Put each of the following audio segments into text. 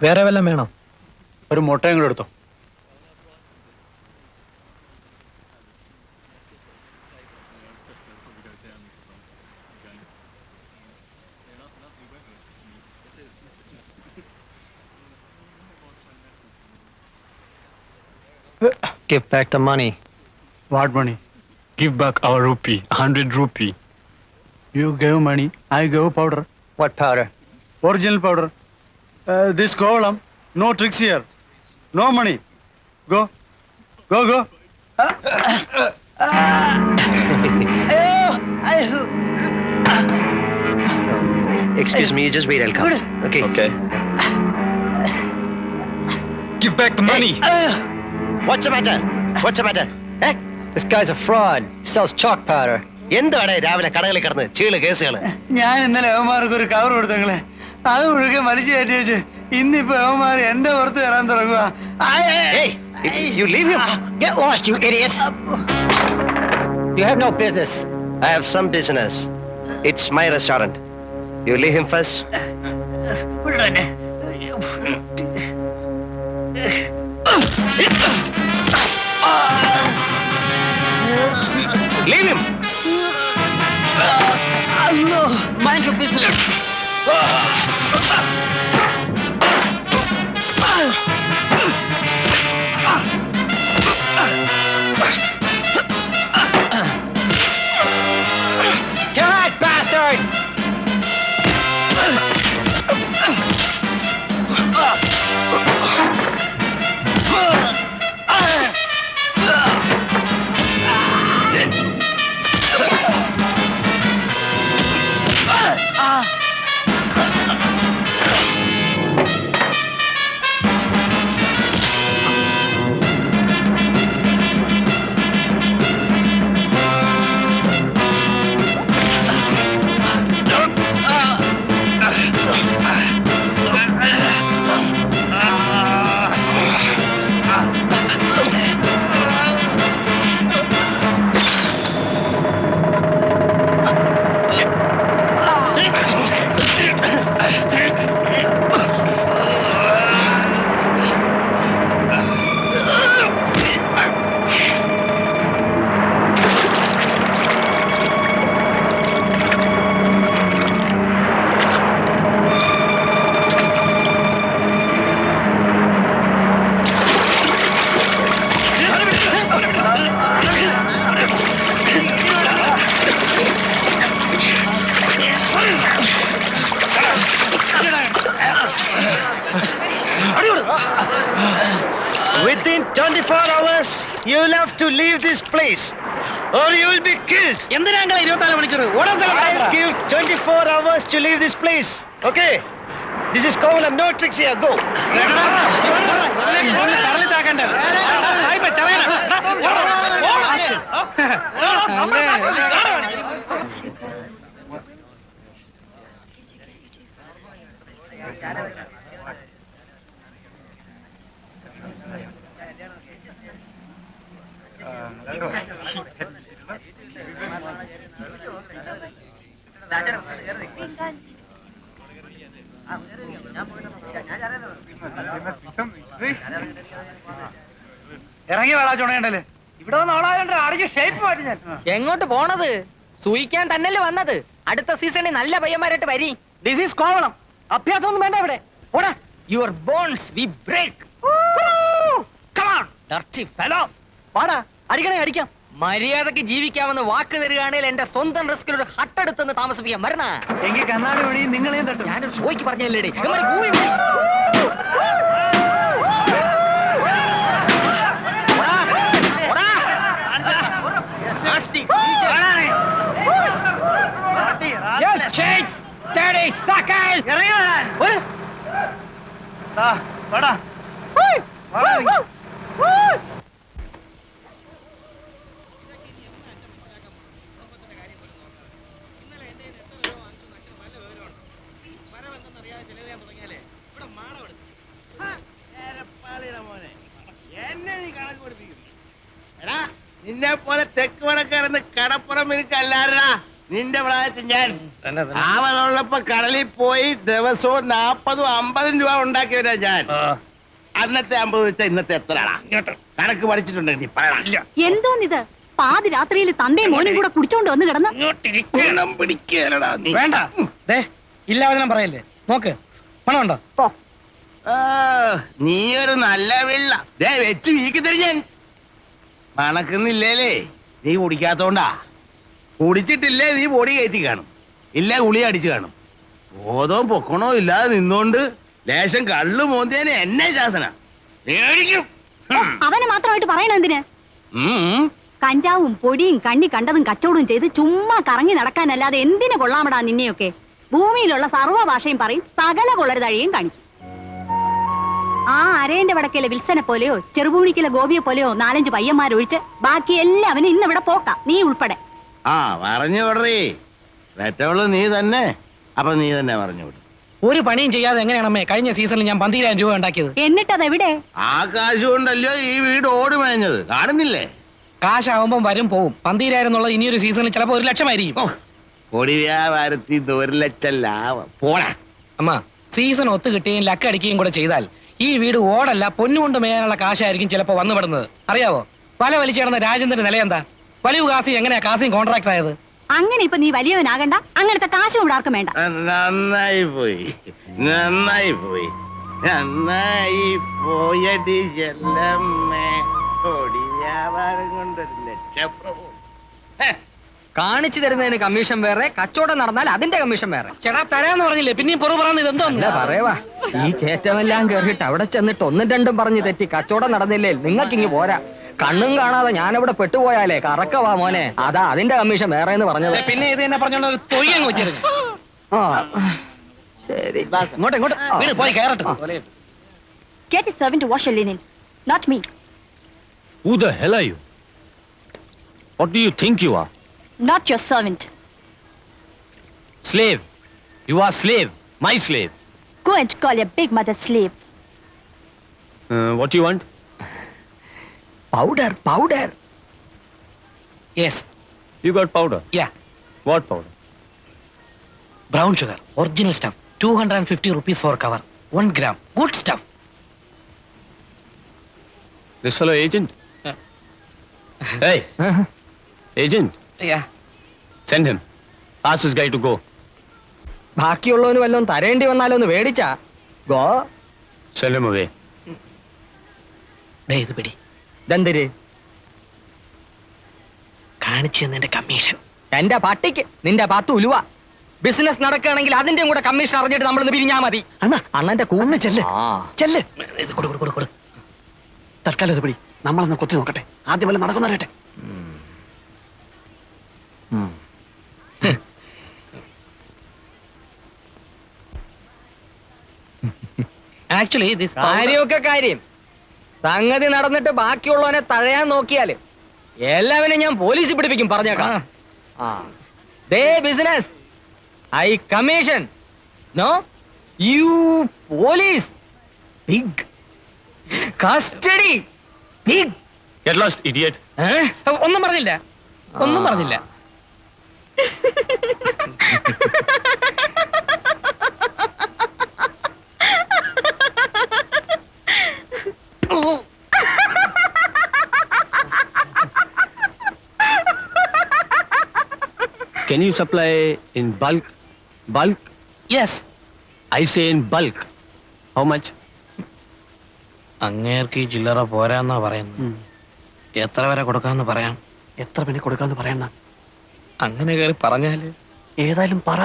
വേറെ വല്ലതും വേണം? ഒരു മുട്ടയും കൂടെ എടുത്തോ. Give back the money. What money? Give back our rupee, 100 rupee. You gave money, I gave powder. What powder? Original powder. This column, no tricks here. No money. Go. Go, go. Excuse me, just wait, I'll come. Okay. Okay. Give back the money. What's the matter? What's the matter? Eh? This guy's a fraud. He sells chalk powder. എന്താണ് രാവിലെ കടകളിൽ കിടന്ന് ചീള് കേസുകള്? ഞാൻ ഇന്നലെ അവന്മാർക്ക് ഒരു cover കൊടുത്തങ്ങളെ, അത് മുഴുക്കെ വലിച്ചു കയറ്റി വെച്ച് ഇന്നിപ്പോ അവന്മാർ എന്റെ പുറത്ത് കയറാൻ തുടങ്ങുക. Hey, you leave him. Get lost, you idiots. You have no business. I have some business. It's my restaurant. You leave him first. Leave him. Mind your business. God, bastard! Within 24 hours, you'll have to leave this place, or you will be killed. I'll give 24 hours to leave this place. Okay? This is Kovalam, no tricks here. Go. ഇറങ്ങി വേടാ ചുണയണ്ടല്ലേ. ഇവിടെ shape മാറ്റി ഞാൻ. എങ്ങോട്ട് പോണത്? സൂയിക്കാൻ തന്നെയല്ലേ വന്നത്. അടുത്ത സീസണിൽ നല്ല പയ്യന്മാരായിട്ട് വരി. This is Kovalam. അഭ്യാസം ഒന്നും വേണ്ട ഇവിടെ. ഓടാ. Your bones we break. Come on dirty fellow. പാടാ, അടിക്കണേ അടിക്കാം. മര്യാദക്ക് ജീവിക്കാമെന്ന് വാക്ക് തരികയാണെങ്കിൽ എന്റെ സ്വന്തം റിസ്കിൽ ഒരു ഹട്ടെടുത്തെന്ന് താമസിപ്പിക്കാൻ വരണ. എങ്കിൽ കണ്ണാടി വഴി നിങ്ങളെയും തട്ടും. ഞാനൊരു ഷോയ്ക്ക് പറഞ്ഞല്ലേ. നിന്നെ പോലെ തെക്ക് വടക്കാരെന്ന് കടപ്പുറം എനിക്കല്ലാരടാ. നിന്റെ പ്രായത്തിൽ ഞാൻ അവനുള്ളപ്പോ കടലിൽ പോയി ദിവസവും 40-50 രൂപ ഉണ്ടാക്കിയവരാ ഞാൻ. അന്നത്തെ 50 വെച്ചാ ഇന്നത്തെ എത്രയാടാ? കണക്ക് പഠിച്ചിട്ടുണ്ടെങ്കിൽ നീ പറയണ. എന്തോന്നിത് പാതി രാത്രിയിൽ തന്തയും മോനും കൂടെ കുടിച്ചോണ്ട് വന്ന് കിടന്ന് ഗുണം പിടിക്കാനടാ നീ. വേണ്ട ദേ ഇല്ലാവചനം പറയല്ലേ. നോക്ക് പണമുണ്ടോ? പോ. നീ ഒരു നല്ല വെള്ള ദേ വെച്ച് വീക്കി തരും ഞാൻ. മണക്കുന്നില്ലേലേ നീ കുടിക്കാത്തോണ്ടാ. കുടിച്ചിട്ടില്ലേ നീ പൊടി കയറ്റി കാണും, ഇല്ല ഗുളി അടിച്ചു കാണും. ബോധവും പൊക്കണോ ഇല്ലാതെ നിന്നോണ്ട് ലേശം കള്ളു മോന്തിയനെ എന്നെ ശാസന മേടിക്കും. അവനെ മാത്രമായിട്ട് പറയണ എന്തിന്? ഉം. കഞ്ചാവും പൊടിയും കണ്ണി കണ്ടതും കച്ചവടവും ചെയ്ത് ചുമ്മാ കറങ്ങി നടക്കാനല്ലാതെ എന്തിനു കൊള്ളാമടാ നിന്നെയൊക്കെ? ഭൂമിയിലുള്ള സർവ്വ ഭാഷയും പറയും, സകല കൊള്ളരുതഴിയും കാണിക്കും. ആ അരേന്റെ വടക്കേലെ വിൽസനെ പോലെയോ ചെറുപൂഴിക്കലെ ഗോപിയെ പോലെയോ 4-5 പയ്യന്മാരൊഴിച്ച് ബാക്കി എല്ലാവനും ഇന്നിവിടെ പോക്കാം, നീ ഉൾപ്പെടെ. ആ പറഞ്ഞു വിടറേ, പെറ്റവള് നീ തന്നെ. അപ്പൊ നീ തന്നെ പറഞ്ഞു വിടും. ഒരു പണിയും ചെയ്യാതെ എങ്ങനെയാണമ്മേ കഴിഞ്ഞ സീസണിൽ ഞാൻ 12,000 രൂപ ഉണ്ടാക്കിയത്? എന്നിട്ടതെവിടെ? ആ കാശ് കൊണ്ടല്ലോ ഈ വീട് ഓടി മേഞ്ഞത്, കാണുന്നില്ലേ? കാശാവുമ്പം വരും പോവും. 12,000 എന്നുള്ളത് ഇനിയൊരു സീസണിൽ ചിലപ്പോ 1,00,000 ആയിരിക്കും. പൊടി വ്യാപാരത്തിൽ 1 ലക്ഷം ലാഭം പോടാ. അമ്മ സീസൺ ഒത്തു കിട്ടുകയും ലക്ക് അടിക്കുകയും കൂടെ ചെയ്താൽ ഈ വീട് ഓടല്ല പൊന്നുകൊണ്ട് മേയാനുള്ള കാശായിരിക്കും ചിലപ്പോ വന്നുപെടുന്നത്. അറിയാവോ? വല വലിച്ചേർന്ന രാജേന്ദ്രന്റെ നില എന്താ? വലിയ കാസി എങ്ങനെയാ കാസിയും കോൺട്രാക്ട് ആയത്? അങ്ങനെ ഇപ്പൊ നീ വലിയവനാകണ്ട, അങ്ങനത്തെ കാശും ഇവിടെ ആർക്കും വേണ്ട. നന്നായി പോയി, നന്നായി പോയി, നന്നായി പോയടി ചെല്ലമ്മേ. പൊടി വ്യാപാരം കൊണ്ട് 1 ലക്ഷം പ്രഭു. കാണിച്ചു തരുന്നതിന് കമ്മീഷൻ വേറെ, കച്ചവടം നടന്നാൽ അതിന്റെ കമ്മീഷൻ വേറെ. ചേട്ടാ തരാന്ന് പറഞ്ഞില്ലേ, പിന്നെയും പൊറു പറയുന്നത് ഇതെന്തോ? അല്ല പറയവാ, ഈ കയറ്റമെല്ലാം കേറിയിട്ട് അവിടെ ചെന്നിട്ട് 1-2 പറഞ്ഞ് തെറ്റി കച്ചവടം നടന്നില്ലേ നിങ്ങൾക്ക് ഇങ്ങ് പോരാ. കണ്ണും കാണാതെ ഞാനിവിടെ പെട്ടുപോയാലേ കറക്കവാ മോനെ. അതാ അതിന്റെ കമ്മീഷൻ വേറെ എന്ന് പറഞ്ഞത്. പിന്നെ ഇത് തന്നെ പറഞ്ഞോണ്ട് ഒരു തൊയ്യങ്ങ് വെച്ചിരുന്നു. ശരി, ഇങ്ങോട്ട് ഇങ്ങോട്ട് വീട് പോയി കയറട്ടെ. Get a servant to wash your linen, not me. Who the hell are you? What do you think you are? Not your servant. Slave. You are slave. My slave. Go and call your big mother slave. What do you want? Powder. Yes You got powder. Yeah What powder? Brown sugar original stuff 250 rupees for cover 1 gram good stuff. This fellow agent? Hey, agent. Yeah Send him. Ask this guy to go. ബാക്കിയുള്ളവന് വല്ലതും തരേണ്ടി വന്നാലോ ഒന്ന് മേടിച്ചാ go. Send him away. ദേ ഇത് പിടി. ദന്തര് കാണിച്ചു തന്നതിന്റെ commission. എന്റെ പട്ടിക്ക് നിന്റെ 10 ഉലുവ. ബിസിനസ് നടക്കുകയാണെങ്കിൽ അതിന്റെയും കൂടെ കമ്മീഷൻ അറിഞ്ഞിട്ട് നമ്മളൊന്ന് പിരിഞ്ഞാ മതി. അണ്ണന്റെ കൂന്ന് ചെല്ല്. ചെല്ല്. ഇത് കൊടു. തൽക്കാലം ഇത് പിടി, നമ്മളൊന്ന് കൊത്തി നോക്കട്ടെ. ആദ്യം വല്ല നടക്കുന്നറിയട്ടെ. ആക്ച്വലി കാര്യമൊക്കെ കാര്യം. സംഗതി നടന്നിട്ട് ബാക്കിയുള്ളവനെ തഴയാൻ നോക്കിയാല് എല്ലാവരും ഞാൻ പോലീസിൽ പിടിപ്പിക്കും പറഞ്ഞേക്കാം. ദേ business I commission no you police big custody big. Get lost, idiot. ഒന്നും പറഞ്ഞില്ല. Can you supply in bulk? Bulk? Yes. I say in bulk. How much? അങ്ങേർക്ക് ഈ ചില്ലറ പോരാന്നാ പറയുന്നത്. എത്ര വരെ കൊടുക്കാന്ന് പറയാം. എത്ര പിന്നെ കൊടുക്കാന്ന് പറയണ്ട. അങ്ങനെ കയറി പറഞ്ഞാല് ഏതായാലും പറ.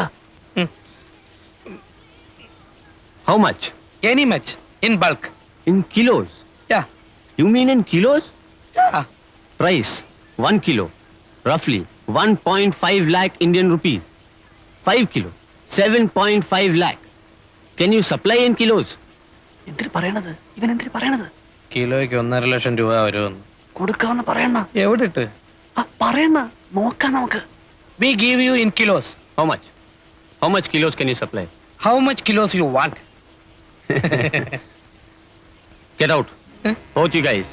How much? Any much in bulk. In kilos. Yeah You mean in kilos? Yeah. Price 1 kilo, roughly 1.5 lakh Indian rupees. 5 kilo, 7.5 lakh. Can you supply in kilos? എന്തിന് പറയണത്? ഇവൻ എന്തിന് പറയണത്? കിലോയ്ക്ക് 1.5 ലക്ഷം രൂപ വരുമെന്ന്. കൊടുക്കാന്ന് പറയണ. എവിടെ ഇട്ട്? പറയണ, നോക്കാം നമുക്ക്. We give you in kilos. How much? How much kilos can you supply? How much kilos you want? Get out. Both you guys.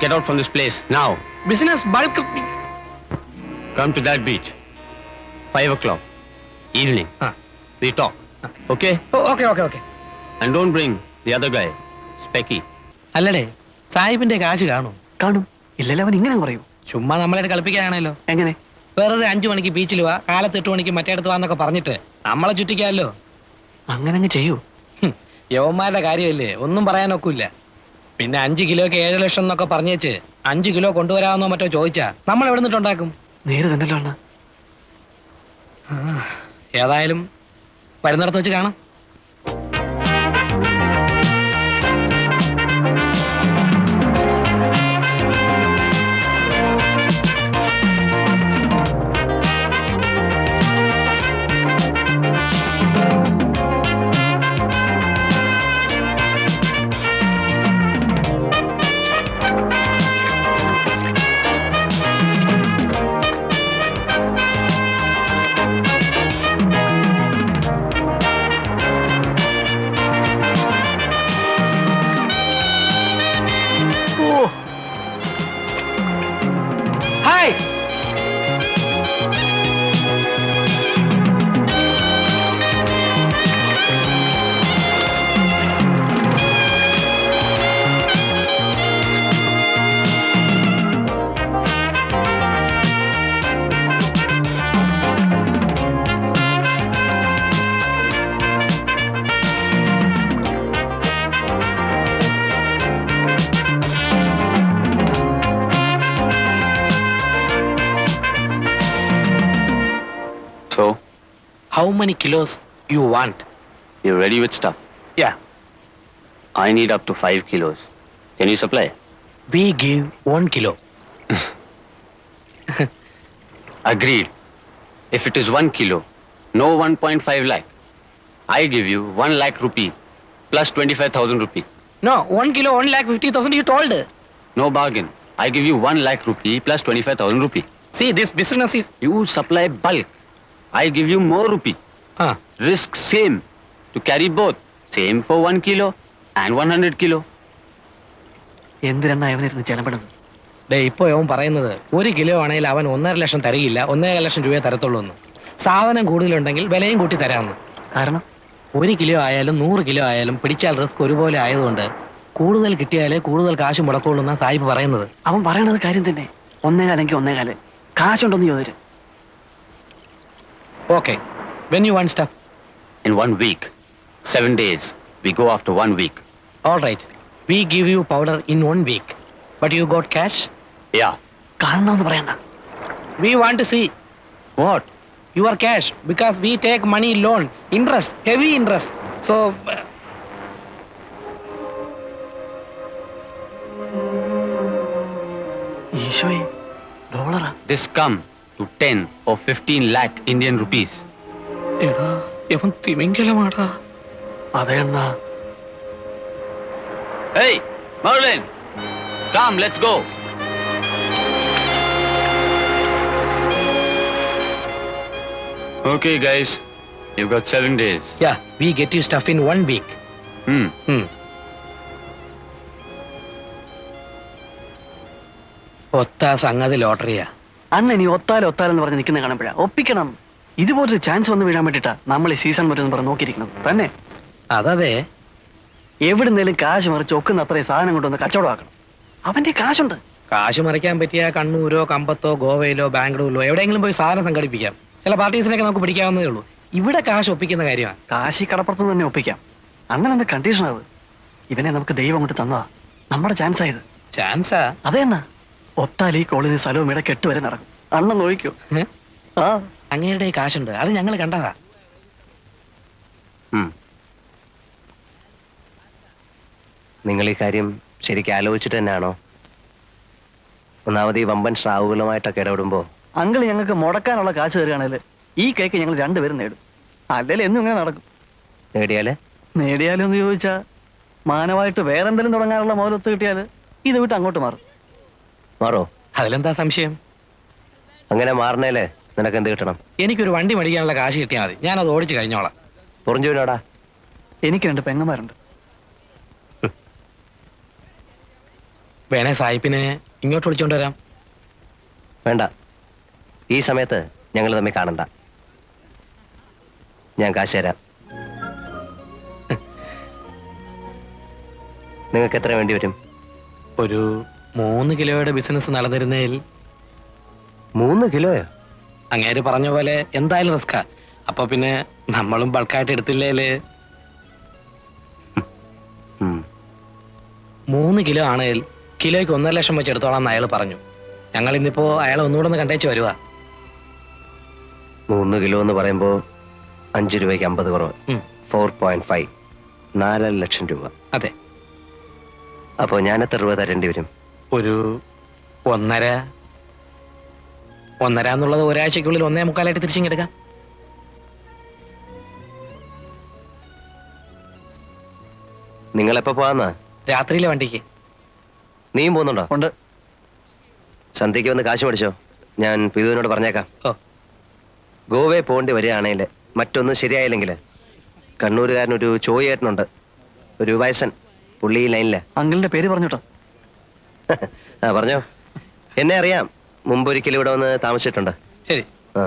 Get out from this place now. Business bulk. Come to that beach. 5 o'clock. Evening. We talk. Okay? Okay okay okay. And don't bring the other guy, Specky. അല്ലടേ, സാഹിബിന്റെ കാശ് കാണും. കാണും. ഇല്ലല്ലോ അവൻ ഇങ്ങനെ പറയൂ. ചുമ്മാ നമ്മളെ കളിപ്പിക്കാനാണല്ലോ. എങ്ങനെ? വെറുതെ 5 മണിക്ക് ബീച്ചിൽ വാ, കാലത്ത് 8 മണിക്ക് മറ്റേടത്ത് വാന്നൊക്കെ പറഞ്ഞിട്ട് നമ്മളെ ചുറ്റിക്കാമല്ലോ. അങ്ങനെ അങ്ങ് ചെയ്യൂ. യവന്മാരുടെ കാര്യമല്ലേ, ഒന്നും പറയാനൊക്കില്ല. പിന്നെ 5 കിലോയ്ക്ക് 7 ലക്ഷം എന്നൊക്കെ പറഞ്ഞേച്ച് 5 കിലോ കൊണ്ടുവരാമെന്നോ മറ്റോ ചോദിച്ചാ നമ്മൾ എവിടെ നിന്നിട്ടുണ്ടാക്കും? നേരെ തന്നെയല്ലോ അണ്ണ. ഏതായാലും വരുന്നിടത്ത് വെച്ച് കാണാം. Hi. So, How many kilos you want? you're ready with stuff? Yeah. I need up to 5 kilos. Can you supply? We give 1 kilo. Agreed. If it is 1 kilo, no 1.5 lakh. I give you 1 lakh rupee plus 25,000 rupee. No, 1 kilo 1,50,000 you told. No bargain. I give you 1 lakh rupee plus 25,000 rupee. See, this business is... You supply bulk. I give you more rupee. Risk same. To carry both. Same for 1 kilo and 100 kilo. എന്തിനാ അവനിരുന്ന് ചെലപ്പെടുന്നത്? Day, ഇപ്പോൾ അവൻ പറയുന്നത് 1 kilo ആണെങ്കിൽ അവൻ 1.5 ലക്ഷം തരികയില്ല, 1.5 ലക്ഷം രൂപയെ തരത്തുള്ളൂ എന്ന്. സാധനം കൂടുതലുണ്ടെങ്കിൽ വിലയും കൂട്ടി തരാമെന്ന്. കാരണം 1 കിലോ ആയാലും 100 കിലോ ആയാലും പിടിച്ചാൽ റിസ്ക് ഒരുപോലെ ആയതുകൊണ്ട് കൂടുതൽ കിട്ടിയാലേ കൂടുതൽ കാശ് മുടക്കുള്ളൂ എന്നാണ് സാഹിബ് പറയുന്നത്. അവൻ പറയണത് കാര്യം തന്നെ. 1.25 1.25 കാശുണ്ടോന്ന് ചോദിച്ചു. Okay, when you want stuff? In 1 week. 7 days. We go after 1 week. All right, we give you powder in 1 week. But you got cash? Yeah. കാണണമെന്ന് പറയണ്ട. We want to see What? Your cash because we take money loan, interest, heavy interest. So ഈശോയെ, ഡോളറാ? This come to 10 or 15 lakh Indian rupees. എടാ, ഇവൻ തിമിംഗലമാടാ. അതെ അണ്ണാ. Hey, Merlin! Come, let's go. Okay, guys. You've got 7 days. Yeah, we get you stuff in 1 week. ഒത്ത സംഗതി ലോട്ടറിയാ. അണ്ണ നീ ഒത്താലെന്ന് പറഞ്ഞ് നിൽക്കുന്ന കാണുമ്പോഴാ ഒപ്പിക്കണം. ഇതുപോലൊരു ചാൻസ് വന്ന് വീഴാൻ വേണ്ടിട്ടാ നമ്മൾ ഈ സീസൺ മറ്റൊന്ന് പറഞ്ഞ് നോക്കിയിരിക്കുന്നത് തന്നെ. അതതെ, എവിടുന്നേലും കാശ് മറിച്ച് ഒക്കുന്ന അത്രയും സാധനം കൊണ്ടുവന്ന് കച്ചവടമാക്കണം. അവന്റെ കാശുണ്ട്. കാശ് മറിക്കാൻ പറ്റിയ കണ്ണൂരോ കമ്പത്തോ ഗോവയിലോ ബാംഗ്ലൂരിലോ എവിടെയെങ്കിലും പോയി സാധനം സംഘടിപ്പിക്കാം. ചില പാർട്ടീസിനൊക്കെ നമുക്ക് പിടിക്കാവുന്നതേ ഉള്ളൂ. ഇവിടെ കാശ് ഒപ്പിക്കുന്ന കാര്യമാണ്. കാശി കടപ്പുറത്ത് തന്നെ ഒപ്പിക്കാം. അങ്ങനെ എന്ത് കണ്ടീഷനാവ്? ഇവനെ നമുക്ക് ദൈവം കൊണ്ട് തന്നതാ. നമ്മുടെ ചാൻസ് ആയത്. ചാൻസാ? അതെ അണ്ണ. ഒത്താൽ ഈ കോളേജിൽ സ്ഥലവും ഇവിടെ കെട്ട് വരെ നടക്കും. അണ്ണൻ നോക്കൂ. ആ, അങ്ങേരുടെ കാശുണ്ട്, അത് ഞങ്ങൾ കണ്ടതാ. നിങ്ങൾ ഈ കാര്യം ശരിക്കും ആലോചിച്ചിട്ട് തന്നെയാണോ? ഒന്നാമത് ഈ വമ്പൻ സ്രാവുകളുമായിട്ടൊക്കെ ഇടപെടുമ്പോൾ അങ്കിൾ ഞങ്ങൾക്ക് മുടക്കാനുള്ള കാശ് തരികയാണെങ്കിൽ ഈ കേക്ക് ഞങ്ങൾ രണ്ടുപേരും നേടും. അല്ലെങ്കിൽ എന്നും ഇങ്ങനെ നടക്കും. നേടിയാലോ എന്ന് ചോദിച്ചാ, മാനമായിട്ട് വേറെന്തെങ്കിലും തുടങ്ങാനുള്ള മോലൊത്ത് കിട്ടിയാൽ ഇത് വിട്ട് അങ്ങോട്ട് മാറോ? അതിലെന്താ സംശയം? അങ്ങനെ മാറണേലേ നിനക്ക് എന്ത് കിട്ടണം? എനിക്കൊരു വണ്ടി മേടിക്കാനുള്ള കാശ് കിട്ടിയാൽ മതി, ഞാനത് ഓടിച്ച് കഴിഞ്ഞോളാം. പുറഞ്ചുവിനോടാ? എനിക്ക് 2 പെങ്ങന്മാരുണ്ട്. വേണേ സായിപ്പിനെ ഇങ്ങോട്ട് വിളിച്ചോണ്ട് വരാം. വേണ്ട, ഈ സമയത്ത് ഞങ്ങൾ തമ്മിൽ കാണണ്ട. ഞാൻ കാശ് തരാം. നിങ്ങൾക്ക് എത്ര വേണ്ടി വരും? ഒരു 3 കിലോയുടെ ബിസിനസ് നടന്നിരുന്നതിൽ 3 കിലോയോ? അങ്ങേര് പറഞ്ഞ പോലെ എന്തായാലും റിസ്കാ. അപ്പൊ പിന്നെ നമ്മളും ബൾക്കായിട്ട് എടുത്തില്ലേല്. 3 കിലോ ആണെങ്കിൽ കിലോയ്ക്ക് 1.5 ലക്ഷം വെച്ച് എടുത്തോളാം അയാൾ പറഞ്ഞു. ഞങ്ങൾ ഇന്നിപ്പോ അയാളെ ഒന്നുകൂടെ ഒന്ന് കണ്ടേച്ച് വരുവാ. 3 കിലോ എന്ന് പറയുമ്പോ 5 രൂപയ്ക്ക് 50 കുറവ്. 4.5 4 ലക്ഷം രൂപ. അതെ. അപ്പോൾ ഞാൻ എത്ര രൂപ തരേണ്ടി വരും? ഒരു 1.5 എന്നുള്ളത് ഒരാഴ്ചക്കുള്ളിൽ 1.25 തിരിച്ചിങ്ങെടുക്കാം. നിങ്ങളെപ്പോ പോവാന്നാ? രാത്രിയിലെ വണ്ടിക്ക്. നീയും പോകുന്നുണ്ടോ? ഉണ്ട്. സന്ധ്യയ്ക്ക് വന്ന് കാശ് മേടിച്ചോ, ഞാൻ പിതുവിനോട് പറഞ്ഞേക്കാം. ഓ. ഗോവയെ പോകേണ്ടി വരികയാണെങ്കിൽ മറ്റൊന്നും ശരിയായില്ലെങ്കിൽ കണ്ണൂരുകാരനൊരു ചോയേട്ടനുണ്ട്, ഒരു വയസ്സൻ, പുള്ളി ഈ ലൈനില്. അങ്കിളിന്റെ പേര് പറഞ്ഞോട്ടോ. ആ പറഞ്ഞോ. എന്നെ അറിയാം, മുമ്പൊരിക്കലും ഇവിടെ വന്ന് താമസിച്ചിട്ടുണ്ട്. ശരി. ആ